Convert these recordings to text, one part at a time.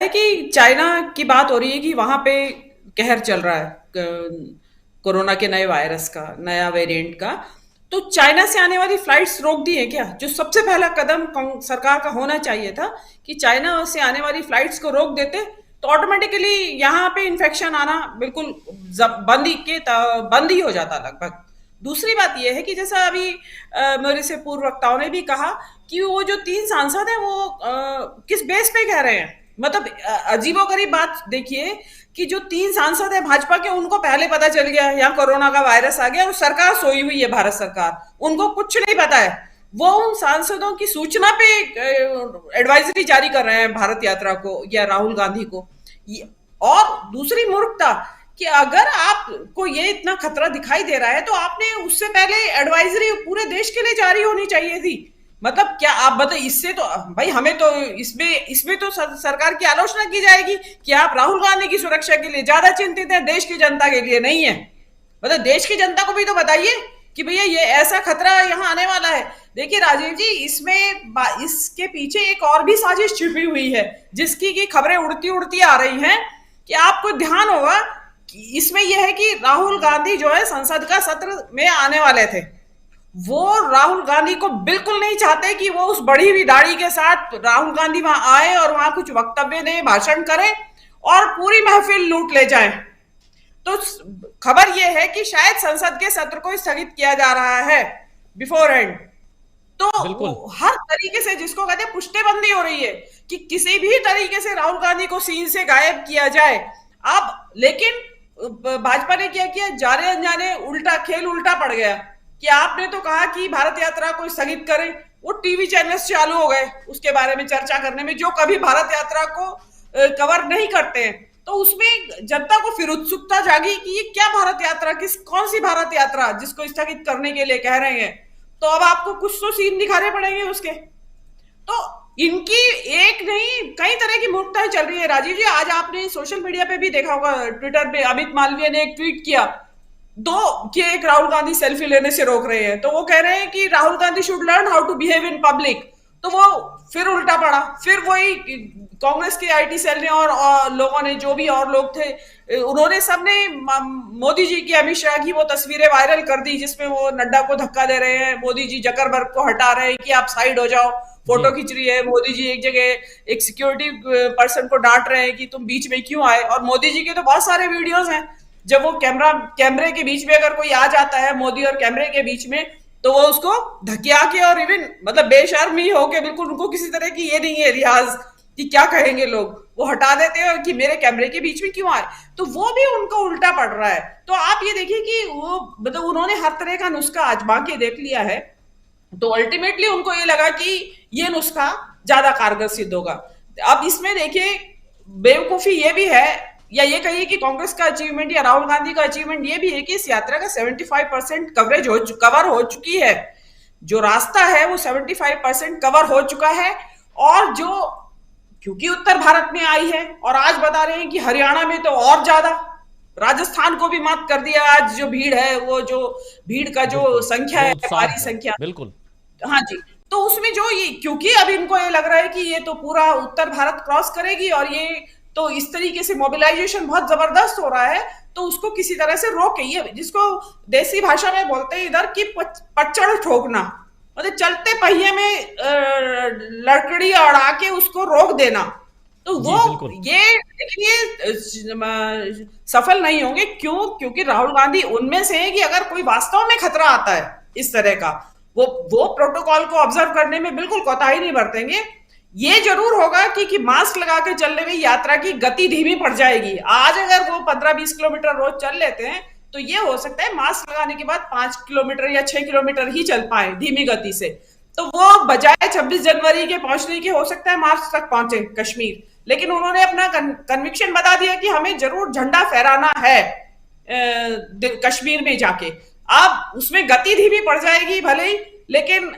कि चाइना की बात हो रही है कि वहां पे कहर चल रहा है कोरोना के नए वायरस का, नया वेरिएंट का। तो चाइना से आने वाली फ्लाइट्स रोक दी है क्या? जो सबसे पहला कदम सरकार का होना चाहिए था कि चाइना से आने वाली फ्लाइट्स को रोक देते, तो ऑटोमेटिकली यहाँ पे इन्फेक्शन आना बिल्कुल बंद ही हो जाता लगभग। दूसरी बात यह है कि जैसा अभी मेरे से पूर्व वक्ताओं ने भी कहा कि वो जो 3 सांसद हैं वो किस बेस पे कह रहे हैं। मतलब अजीबोगरीब बात देखिए कि जो 3 सांसद है भाजपा के, उनको पहले पता चल गया यहाँ कोरोना का वायरस आ गया और सरकार सोई हुई है, भारत सरकार, उनको कुछ नहीं पता है। वो उन सांसदों की सूचना पे एडवाइजरी जारी कर रहे हैं भारत यात्रा को या राहुल गांधी को। और दूसरी मूर्खता कि अगर आपको ये इतना खतरा दिखाई दे रहा है तो आपने उससे पहले एडवाइजरी पूरे देश के लिए जारी होनी चाहिए थी। मतलब क्या आप बताइए, इससे तो भाई हमें तो इसमें तो सरकार की आलोचना की जाएगी कि आप राहुल गांधी की सुरक्षा के लिए ज्यादा चिंतित हैं, देश की जनता के लिए नहीं है। मतलब देश की जनता को भी तो बताइए कि भैया ये ऐसा खतरा यहाँ आने वाला है। देखिए राजीव जी, इसके पीछे एक और भी साजिश छिपी हुई है जिसकी की खबरें उड़ती उड़ती आ रही हैं कि आपको ध्यान होगा कि इसमें यह है कि राहुल गांधी जो है संसद का सत्र में आने वाले थे। वो राहुल गांधी को बिल्कुल नहीं चाहते कि वो उस बढ़ी हुई दाढ़ी के साथ राहुल गांधी वहां आए और वहां कुछ वक्तव्य दें, भाषण करें और पूरी महफिल लूट ले जाएं। तो खबर यह है कि शायद संसद के सत्र को स्थगित किया जा रहा है बिफोर एंड। तो बिल्कुल। हर तरीके से, जिसको कहते हैं पुष्टिबंदी हो रही है कि किसी भी तरीके से राहुल गांधी को सीन से गायब किया जाए। अब लेकिन भाजपा ने क्या किया, जाने अनजाने उल्टा खेल उल्टा पड़ गया कि आपने तो कहा कि भारत यात्रा को स्थगित करें, वो टीवी चैनल्स चालू हो गए उसके बारे में चर्चा करने में, जो कभी भारत यात्रा को कवर नहीं करते हैं। तो उसमें जनता को फिर उत्सुकता जागी कि ये क्या भारत यात्रा, कौन सी भारत यात्रा जिसको स्थगित करने के लिए कह रहे हैं। तो अब आपको कुछ तो सीन दिखाने पड़ेंगे उसके। तो इनकी एक नहीं कई तरह की मूर्खताएं चल रही है राजीव जी। आज आपने सोशल मीडिया पे भी देखा होगा, ट्विटर पे अमित मालवीय ने एक ट्वीट किया दो कि एक राहुल गांधी सेल्फी लेने से रोक रहे हैं, तो वो कह रहे हैं कि Rahul Gandhi should learn how to behave in public. तो वो फिर उल्टा पड़ा, फिर वही कांग्रेस के आईटी सेल ने और लोगों ने, जो भी और लोग थे, उन्होंने सबने मोदी जी की, अमित शाह की वो तस्वीरें वायरल कर दी जिसमें वो नड्डा को धक्का दे रहे हैं, मोदी जी जकरबर्ग को हटा रहे हैं कि आप साइड हो जाओ, जी। फोटो खींच रही है मोदी जी एक जगह, एक सिक्योरिटी पर्सन को डांट रहे हैं कि तुम बीच में क्यों आए। और मोदी जी के तो बहुत सारे वीडियोस हैं जब वो कैमरे के बीच में अगर कोई आ जाता है, मोदी और कैमरे के बीच में, तो वो उसको धकिया के और इवन मतलब बेशर्मी होके, बिल्कुल उनको किसी तरह की ये नहीं है रियाज कि क्या कहेंगे लोग, वो हटा देते हैं कि मेरे कैमरे के बीच में क्यों आए। तो वो भी उनको उल्टा पड़ रहा है। तो आप ये देखिए कि वो मतलब उन्होंने हर तरह का नुस्खा आजमा के देख लिया है, तो अल्टीमेटली उनको ये लगा कि ये नुस्खा ज्यादा कारगर सिद्ध होगा। अब इसमें देखिए बेवकूफी ये भी है, या ये कहिए कि कांग्रेस का अचीवमेंट या राहुल गांधी का अचीवमेंट ये भी है कि इस यात्रा का 75% कवर हो चुकी है। जो रास्ता है वो 75% कवर हो चुका है। और जो क्योंकि उत्तर भारत में आई है, और आज बता रहे हैं कि हरियाणा में तो और ज्यादा, राजस्थान को भी मात कर दिया। आज जो भीड़ है, वो जो भीड़ का जो बिल्कुल। संख्या जो है, उत्साह भारी है। संख्या। बिल्कुल। हाँ जी। तो उसमें जो ये, क्योंकि अब इनको ये लग रहा है कि ये तो पूरा उत्तर भारत क्रॉस करेगी और ये तो इस तरीके से मोबिलाइजेशन बहुत जबरदस्त हो रहा है, तो उसको किसी तरह से रोके, ये जिसको देसी भाषा में बोलते हैं इधर की पचड़ ठोकना, मतलब चलते पहिए में लकड़ी अड़ा के उसको रोक देना। तो वो जी बिल्कुल। ये, लेकिन ये सफल नहीं होंगे। क्यों? क्योंकि राहुल गांधी उनमें से है कि अगर कोई वास्तव में खतरा आता है इस तरह का, वो प्रोटोकॉल को ऑब्जर्व करने में बिल्कुल कोताही नहीं बरतेंगे। ये जरूर होगा कि मास्क लगा के चलने में यात्रा की गति धीमी पड़ जाएगी। आज अगर वो 15-20 किलोमीटर रोज चल लेते हैं, तो ये हो सकता है मास्क लगाने के बाद 5 किलोमीटर या 6 किलोमीटर ही चल पाए धीमी गति से। तो वो बजाय 26 जनवरी के पहुंचने के हो सकता है मार्च तक पहुंचे कश्मीर। लेकिन उन्होंने अपना कन्विक्शन बता दिया कि हमें जरूर झंडा फहराना है कश्मीर में जाके। अब उसमें गति धीमी पड़ जाएगी भले ही, लेकिन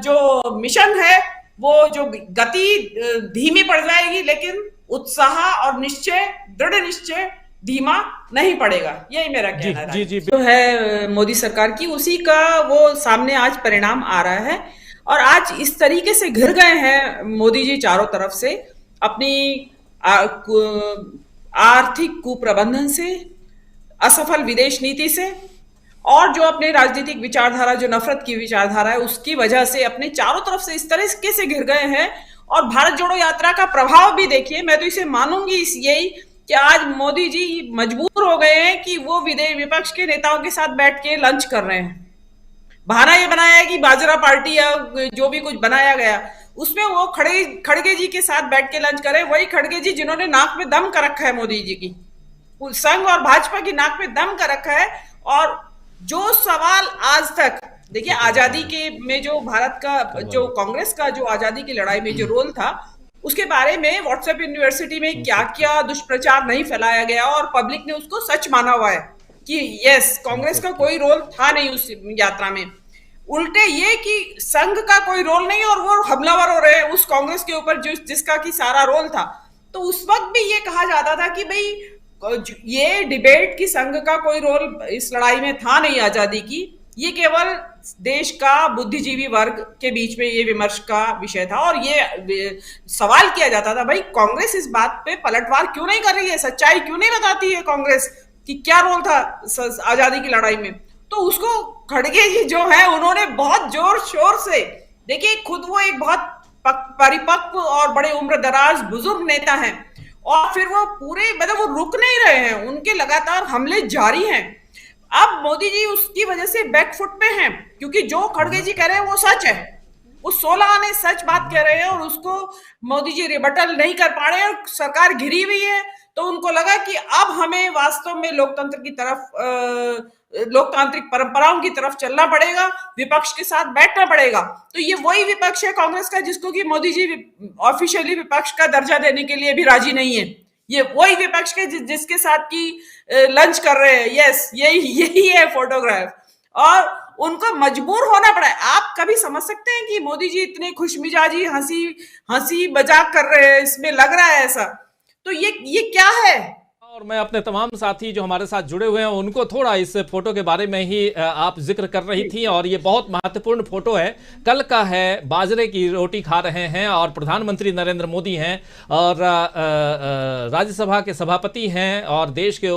जो मिशन है वो जो गति धीमी पड़ जाएगी, लेकिन उत्साह और निश्चय, दृढ़ निश्चय धीमा नहीं पड़ेगा। यही मेरा जी कहना जी है। जी। जो है मोदी सरकार की, उसी का वो सामने आज परिणाम आ रहा है। और आज इस तरीके से घिर गए हैं मोदी जी चारों तरफ से, अपनी आर्थिक कुप्रबंधन से, असफल विदेश नीति से, और जो अपने राजनीतिक विचारधारा, जो नफरत की विचारधारा है, उसकी वजह से अपने चारों तरफ से इस तरह से घिर गए हैं। और भारत जोड़ो यात्रा का प्रभाव भी देखिए, मैं तो इसे मानूंगी इस यही कि आज मोदी जी मजबूर हो गए हैं कि वो विदेश विपक्ष के नेताओं के साथ बैठ के लंच कर रहे हैं। बहाना ये बनाया है कि बाजरा पार्टी या जो भी कुछ बनाया गया, उसमें वो खड़गे जी के साथ बैठ के लंच करे, वही खड़गे जी जिन्होंने नाक में दम कर रखा है मोदी जी की, संघ और भाजपा की नाक में दम कर रखा है। और जो सवाल आज तक देखिए, आजादी के में जो भारत का, जो कांग्रेस का जो आजादी की लड़ाई में जो रोल था, उसके बारे में व्हाट्सएप यूनिवर्सिटी में क्या क्या दुष्प्रचार नहीं फैलाया गया, और पब्लिक ने उसको सच माना हुआ है कि यस, कांग्रेस का कोई रोल था नहीं उस यात्रा में। उल्टे ये कि संघ का कोई रोल नहीं, और वो हमलावर हो रहे हैं उस कांग्रेस के ऊपर जिसका की सारा रोल था। तो उस वक्त भी ये कहा जाता था कि भाई ये डिबेट की संघ का कोई रोल इस लड़ाई में था नहीं आजादी की, ये केवल देश का बुद्धिजीवी वर्ग के बीच में ये विमर्श का विषय था। और ये सवाल किया जाता था, भाई कांग्रेस इस बात पे पलटवार क्यों नहीं कर रही है, सच्चाई क्यों नहीं बताती है कांग्रेस कि क्या रोल था आजादी की लड़ाई में। तो उसको खड़गे जी जो है, उन्होंने बहुत जोर शोर से, देखिए खुद वो एक बहुत परिपक्व और बड़े उम्र दराज बुजुर्ग नेता हैं, और फिर वो पूरे मतलब वो रुक नहीं रहे हैं, उनके लगातार हमले जारी हैं। अब मोदी जी उसकी वजह से बैकफुट पे हैं, क्योंकि जो खड़गे जी कह रहे हैं वो सच है, वो 16 आने सच बात कह रहे हैं, और उसको मोदी जी रिबटल नहीं कर पा रहे हैं, और सरकार घिरी हुई है। तो उनको लगा कि अब हमें वास्तव में लोकतंत्र की तरफ, लोकतांत्रिक परंपराओं की तरफ चलना पड़ेगा, विपक्ष के साथ बैठना पड़ेगा। तो ये वही विपक्ष है कांग्रेस का जिसको कि मोदी जी ऑफिशियली विपक्ष का दर्जा देने के लिए भी राजी नहीं है। ये वही विपक्ष के जिसके साथ की लंच कर रहे हैं। यस, यही है फोटोग्राफ, और उनको मजबूर होना पड़ा है। आप कभी समझ सकते हैं कि मोदी जी इतने खुशमिजाजी हंसी मजाक कर रहे हैं, इसमें लग रहा है ऐसा। तो ये क्या है। और मैं अपने तमाम साथी जो हमारे साथ जुड़े हुए हैं उनको थोड़ा इस फोटो के बारे में ही आप जिक्र कर रही थी, और ये बहुत महत्वपूर्ण फोटो है। कल का है, बाजरे की रोटी खा रहे हैं और प्रधानमंत्री नरेंद्र मोदी हैं, और राज्यसभा के सभापति हैं, और देश के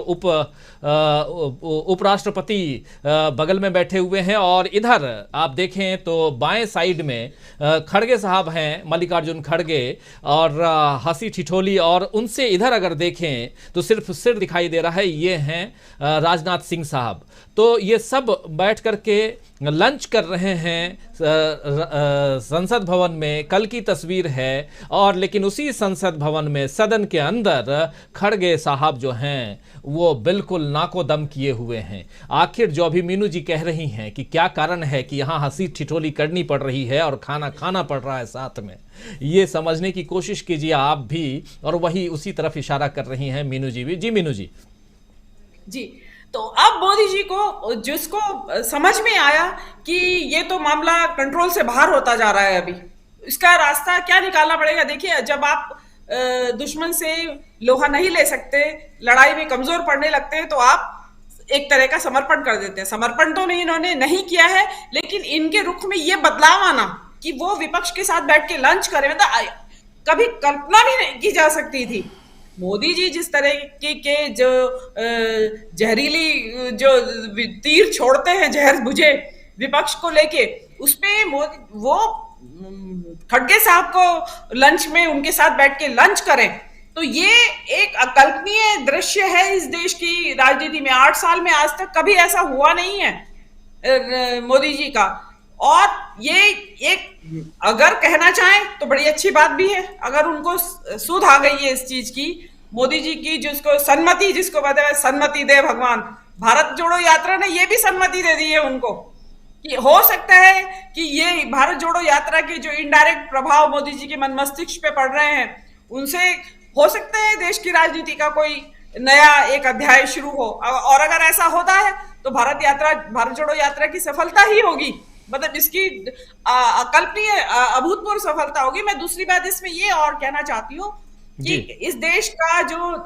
उपराष्ट्रपति बगल में बैठे हुए हैं। और इधर आप देखें तो बाएं साइड में खड़गे साहब हैं, मल्लिकार्जुन खड़गे, और हंसी ठिठोली, और उनसे इधर अगर देखें तो सिर्फ सिर दिखाई दे रहा है, ये हैं राजनाथ सिंह साहब। तो ये सब बैठ करके लंच कर रहे हैं संसद भवन में। कल की तस्वीर है, और लेकिन उसी संसद भवन में सदन के अंदर खड़गे साहब जो हैं वो बिल्कुल नाको दम किए हुए हैं। आखिर जो अभी मीनू जी कह रही हैं कि क्या कारण है कि यहाँ हंसी ठिठोली करनी पड़ रही है और खाना खाना पड़ रहा है साथ में, ये समझने की कोशिश कीजिए आप भी, और वही उसी तरफ इशारा कर रही हैं मीनू जी भी। जी मीनू जी। जी, तो अब मोदी जी को जिसको समझ में आया कि ये तो मामला कंट्रोल से बाहर होता जा रहा है, अभी इसका रास्ता क्या निकालना पड़ेगा। देखिए, जब आप दुश्मन से लोहा नहीं ले सकते, लड़ाई में कमजोर पड़ने लगते हैं, तो आप एक तरह का समर्पण कर देते हैं। समर्पण तो नहीं इन्होंने नहीं किया है, लेकिन इनके रुख में ये बदलाव आना कि वो विपक्ष के साथ बैठ के लंच करें, मतलब कभी कल्पना भी नहीं की जा सकती थी। मोदी जी जिस तरह के जो जहरीली जो तीर छोड़ते हैं, जहर बुझे विपक्ष को लेके, उसपे वो खड़गे साहब को लंच में उनके साथ बैठ के लंच करें, तो ये एक अकल्पनीय दृश्य है इस देश की राजनीति में। 8 साल में आज तक कभी ऐसा हुआ नहीं है मोदी जी का। और ये एक अगर कहना चाहें तो बड़ी अच्छी बात भी है, अगर उनको सुध आ गई है इस चीज की, मोदी जी की जिसको सन्मति, जिसको कहते हैं सन्मति दे भगवान, भारत जोड़ो यात्रा ने ये भी सन्मति दे दी है उनको कि हो सकता है कि ये भारत जोड़ो यात्रा के जो इनडायरेक्ट प्रभाव मोदी जी के मन मस्तिष्क पे पड़ रहे हैं, उनसे हो सकता है देश की राजनीति का कोई नया एक अध्याय शुरू हो। और अगर ऐसा होता है तो भारत जोड़ो यात्रा की सफलता ही होगी, मतलब इसकी अकल्पनीय अभूतपूर्व सफलता होगी। मैं दूसरी बात इसमें ये और कहना चाहती हूँ कि इस देश का जो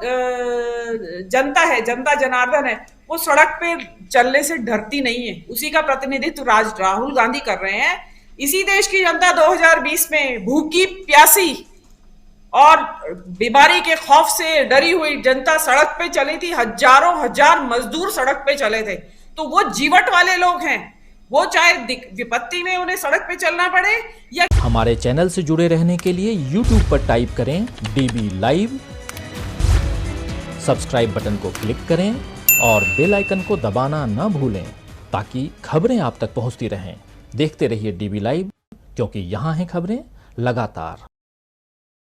जनता है, जनता जनार्दन है, वो सड़क पे चलने से डरती नहीं है। उसी का प्रतिनिधित्व राहुल गांधी कर रहे हैं। इसी देश की जनता 2020 में भूखी प्यासी और बीमारी के खौफ से डरी हुई जनता सड़क पे चली थी, हजारों हजार मजदूर सड़क पे चले थे। तो वो जीवट वाले लोग हैं, वो चाहे विपत्ति में उन्हें सड़क पे चलना पड़े या। हमारे चैनल से जुड़े रहने के लिए YouTube पर टाइप करें DB लाइव, सब्सक्राइब बटन को क्लिक करें और बेल आइकन को दबाना न भूलें ताकि खबरें आप तक पहुंचती रहें। देखते रहिए DB लाइव, क्योंकि यहाँ हैं खबरें लगातार।